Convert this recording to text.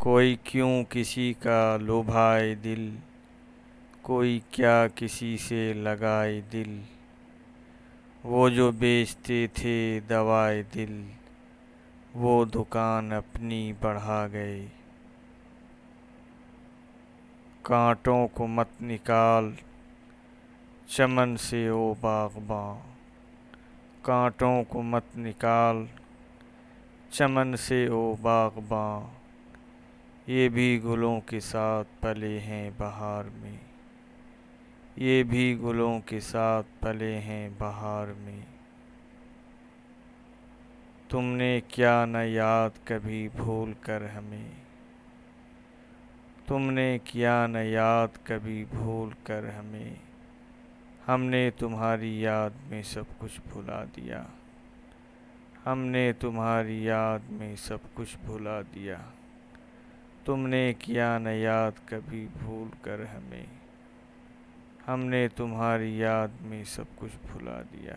کوئی کیوں کسی کا لبھائے دل، کوئی کیا کسی سے لگائے دل، وہ جو بیچتے تھے دوائے دل، وہ دکان اپنی بڑھا گئے۔ کانٹوں کو مت نکال چمن سے او باغباں، کانٹوں کو مت نکال چمن سے او باغباں، یہ بھی گلوں کے ساتھ پلے ہیں بہار میں، یہ بھی گلوں کے ساتھ پلے ہیں بہار میں۔ تم نے کیا نہ یاد کبھی بھول کر ہمیں، تم نے کیا نہ یاد کبھی بھول کر ہمیں، ہم نے تمہاری یاد میں سب کچھ بھلا دیا، ہم نے تمہاری یاد میں سب کچھ بھلا دیا۔ تم نے کیا نہ یاد کبھی بھول کر ہمیں، ہم نے تمہاری یاد میں سب کچھ بھلا دیا۔